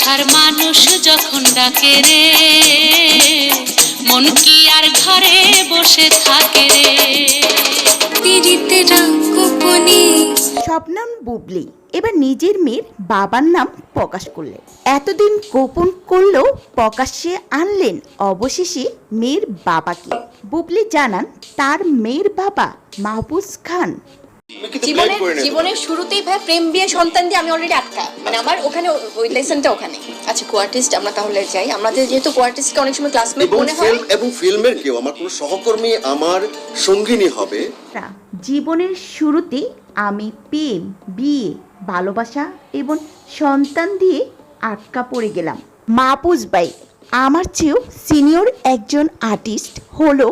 কথার মানুষ যখন ডাকে রে, মন কি আর ঘরে বসে থাকে রে। শবনম বুবলি এবার নিজের মেয়ের বাবার নাম প্রকাশ করলেন। এতদিন গোপন করলেও প্রকাশ্যে আনলেন অবশেষে মেয়ের বাবাকে। বুবলি জানান তার মেয়ের বাবা মাহফুজ খান। জীবনের শুরুতেই ভাই প্রেম বিয়ে সন্তান দিয়ে আমি অলরেডি আটকা, মানে আমার ওখানে ওই লেসনটা ওখানে। আচ্ছা কোয়ার্টিস্ট আমরা তাহলে যাই, আমাদের যেহেতু কোয়ার্টিস্টকে অনেক সময় ক্লাসমেট মনে হয় এবং ফিল্মের কেউ আমার কোনো সহকর্মী আমার সঙ্গিনী হবে। জীবনের শুরুতে আমি প্রেম, বিয়ে, ভালোবাসা এবং সন্তান দিয়ে আটকা পড়ে গেলাম। মাহফুজ ভাই আমার চেয়েও সিনিয়র একজন আর্টিস্ট হলো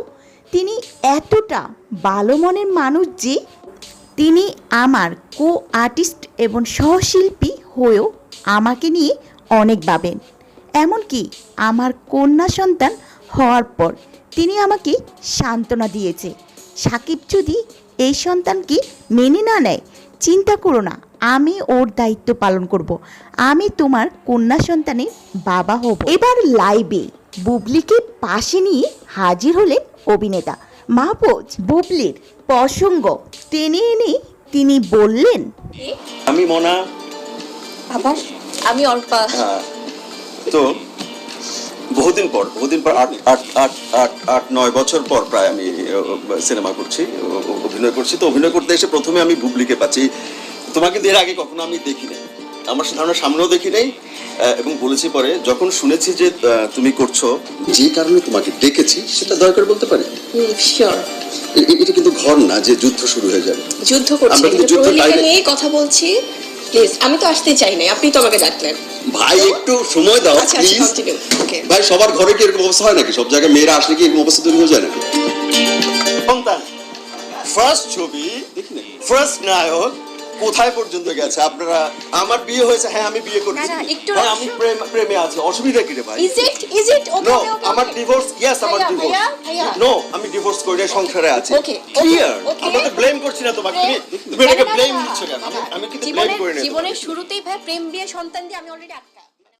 তিনি এতটা ভালো মনের মানুষ যে তিনি আমার কো আর্টিস্ট এবং সহশিল্পী হয়েও আমাকে নিয়ে অনেক ভাবেন। এমনকি আমার কন্যা সন্তান হওয়ার পর তিনি আমাকে সান্ত্বনা দিয়েছে, সাকিব যদি এই সন্তানকে মেনে না নেয় চিন্তা করো না, আমি ওর দায়িত্ব পালন করব, আমি তোমার কন্যা সন্তানের বাবা হব। এবার লাইভে বুবলিকে পাশে নিয়ে হাজির হলেন অভিনেতা মাহফুজ। বুবলির প্রসঙ্গ টেনে এনে তিনি বললেন, আমি মনা, আবার আমি অল্পা। তো বহুদিন পর 8-9 বছর পর প্রায় আমি সিনেমা করছি, অভিনয় করছি। তো অভিনয় করতে এসে প্রথমে আমি বুবলিকে পাচ্ছি। তোমাকে এর আগে কখনো আমি দেখি নাই, আমার ধারণার সামনেও দেখি নাই, এবং বলেছি পরে যখন শুনেছি যে তুমি করছো, যে কারণে তোমাকে ডেকেছি সেটা দরকার বলতে পারি। শিওর, এটা কিন্তু ঘর না যে যুদ্ধ শুরু হয়ে যাবে। যুদ্ধ করছি, প্রহেলিকা নিয়ে কথা বলছি। প্লিজ, আমি তো আসতে চাই নাই, আপনি তো আমাকে ডাকলেন। ভাই একটু সময় দাও প্লিজ। ভাই সবার ঘরে কি এরকম অবস্থা হয় নাকি? সব জায়গায় মেয়েরা আসলে কি এরকম অবস্থা তৈরি হয়ে যায় নাকি? সন্তান ফার্স্ট ছবি, ফার্স্ট নায়ক কোথায় পর্যন্ত গেছে আপনারা? আমার বিয়ে হয়েছে, হ্যাঁ আমি বিয়ে করেছি, হ্যাঁ আমি প্রেমে আছি, অসুবিধা কি রে ভাই? Is it okay? নো, আমার ডিভোর্স, ইয়েস আমার ডিভোর্স। নো, আমি ডিভোর্স করে সংসারে আছি। ক্লিয়ার, আমি তো ব্লেম করছি না তোমাকে। তুমি এটাকে ব্লেম দিচ্ছ কেন? আমি কিন্তু ব্লেম করি না। জীবনের শুরুতেই ভাই প্রেম বিয়ে সন্তান দিয়ে আমি অলরেডি আটকা।